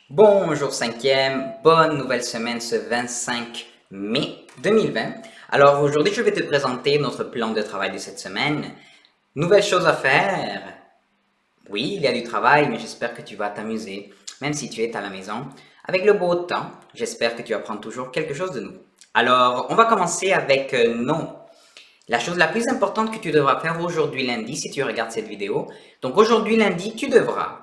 Bonjour cinquième, bonne nouvelle semaine ce 25 mai 2020. Alors aujourd'hui je vais te présenter notre plan de travail de cette semaine. Nouvelle chose à faire. Oui, il y a du travail, mais j'espère que tu vas t'amuser, même si tu es à la maison. Avec le beau temps, j'espère que tu apprends toujours quelque chose de nouveau. Alors on va commencer avec non. La chose la plus importante que tu devras faire aujourd'hui lundi, si tu regardes cette vidéo, donc aujourd'hui lundi, tu devras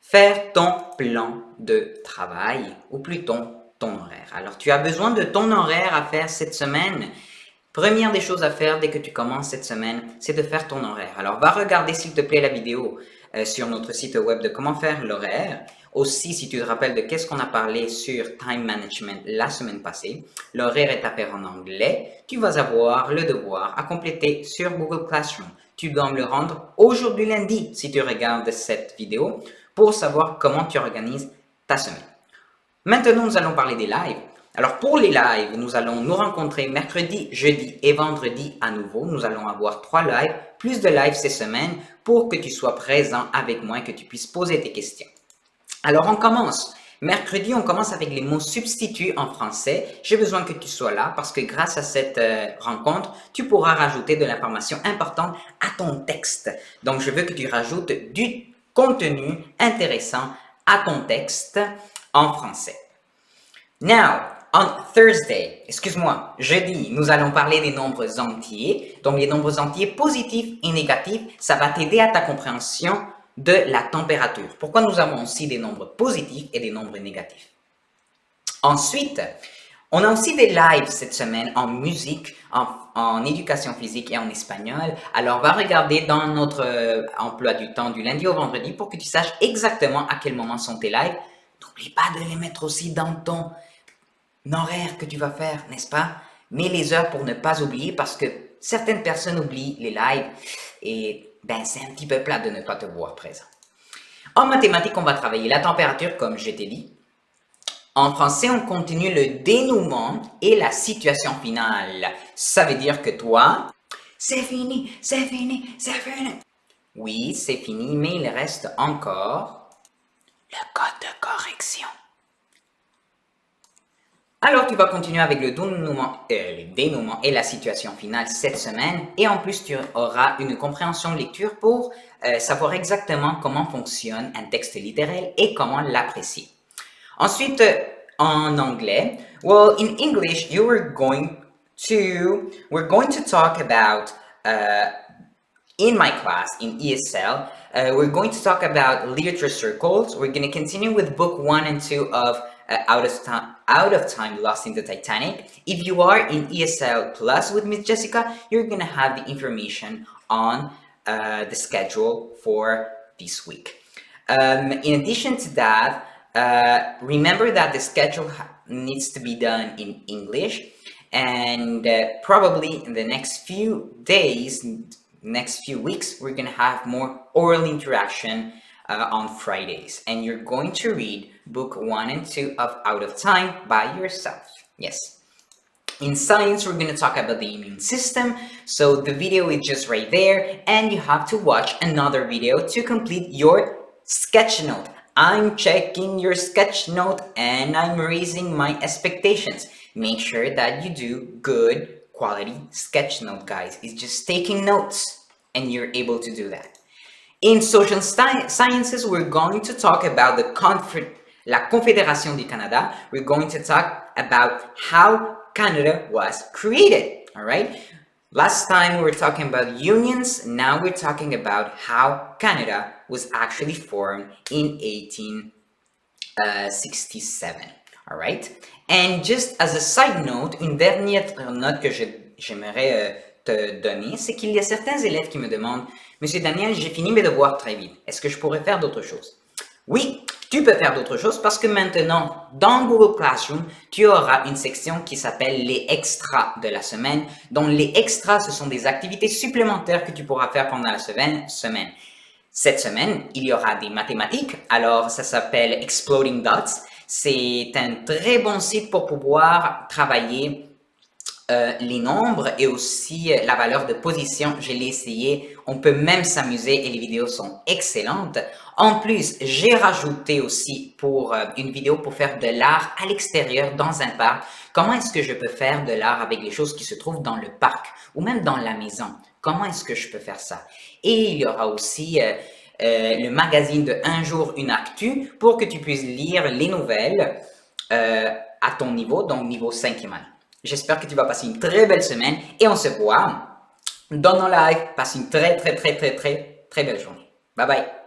faire ton plan de travail, ou plutôt ton horaire. Alors, tu as besoin de ton horaire à faire cette semaine. Première des choses à faire dès que tu commences cette semaine, c'est de faire ton horaire. Alors, va regarder s'il te plaît la vidéo sur notre site web de comment faire l'horaire. Aussi, si tu te rappelles de qu'est-ce qu'on a parlé sur time management la semaine passée, l'horaire est à faire en anglais. Tu vas avoir le devoir à compléter sur Google Classroom. Tu dois me le rendre aujourd'hui lundi si tu regardes cette vidéo pour savoir comment tu organises ta semaine. Maintenant, nous allons parler des lives. Alors, pour les lives, nous allons nous rencontrer mercredi, jeudi et vendredi à nouveau. Nous allons avoir 3 lives, plus de lives ces semaines pour que tu sois présent avec moi et que tu puisses poser tes questions. Alors, on commence. Mercredi, on commence avec les mots substituts en français. J'ai besoin que tu sois là parce que grâce à cette rencontre, tu pourras rajouter de l'information importante à ton texte. Donc, je veux que tu rajoutes du contenu intéressant à ton texte en français. Now, on Thursday, excuse-moi, jeudi, nous allons parler des nombres entiers. Donc, les nombres entiers positifs et négatifs, ça va t'aider à ta compréhension de la température. Pourquoi nous avons aussi des nombres positifs et des nombres négatifs? Ensuite, on a aussi des lives cette semaine en musique, en éducation physique et en espagnol. Alors, va regarder dans notre emploi du temps du lundi au vendredi pour que tu saches exactement à quel moment sont tes lives. N'oublie pas de les mettre aussi dans ton horaire que tu vas faire, n'est-ce pas? Mets les heures pour ne pas oublier parce que certaines personnes oublient les lives et ben, c'est un petit peu plat de ne pas te voir présent. En mathématiques, on va travailler la température comme je t'ai dit. En français, on continue le dénouement et la situation finale. Ça veut dire que toi, c'est fini, c'est fini, c'est fini. Oui, c'est fini, mais il reste encore le code de correction. Alors, tu vas continuer avec le dénouement et la situation finale cette semaine. Et en plus, tu auras une compréhension de lecture pour savoir exactement comment fonctionne un texte littéral et comment l'apprécier. Ensuite, en anglais, well, in English, we're going to talk about, in my class, in ESL, we're going to talk about literature circles. We're going to continue with book 1 and 2 of Out of Time, Lost in the Titanic. If you are in ESL Plus with Miss Jessica, you're going to have the information on the schedule for this week. In addition to that, remember that the schedule needs to be done in English, and probably in the next few days, next few weeks, we're gonna have more oral interaction on Fridays, and you're going to read book 1 and 2 of Out of Time by yourself. Yes. In science, we're going to talk about the immune system. So the video is just right there, and you have to watch another video to complete your sketch note. I'm checking your sketch note and I'm raising my expectations. Make sure that you do good quality sketch note, guys. It's just taking notes and you're able to do that. In social sciences, we're going to talk about la Confédération du Canada. We're going to talk about how Canada was created, all right? Last time we were talking about unions, now we're talking about how Canada was actually formed in 1867, all right? And just as a side note, une dernière note que j'aimerais te donner, c'est qu'il y a certains élèves qui me demandent, Monsieur Daniel, j'ai fini mes devoirs très vite, est-ce que je pourrais faire d'autres choses? Oui, tu peux faire d'autres choses parce que maintenant, dans Google Classroom, tu auras une section qui s'appelle les extras de la semaine. Donc, les extras, ce sont des activités supplémentaires que tu pourras faire pendant la semaine. Cette semaine, il y aura des mathématiques. Alors, ça s'appelle Exploding Dots. C'est un très bon site pour pouvoir travailler les nombres et aussi la valeur de position. Je l'ai essayé. On peut même s'amuser et les vidéos sont excellentes. En plus, j'ai rajouté aussi pour une vidéo pour faire de l'art à l'extérieur dans un parc. Comment est-ce que je peux faire de l'art avec les choses qui se trouvent dans le parc ou même dans la maison? Comment est-ce que je peux faire ça? Et il y aura aussi le magazine de Un jour, une actu pour que tu puisses lire les nouvelles à ton niveau, donc niveau 5e année. J'espère que tu vas passer une très belle semaine et on se voit dans nos lives. Passe une très belle journée. Bye bye.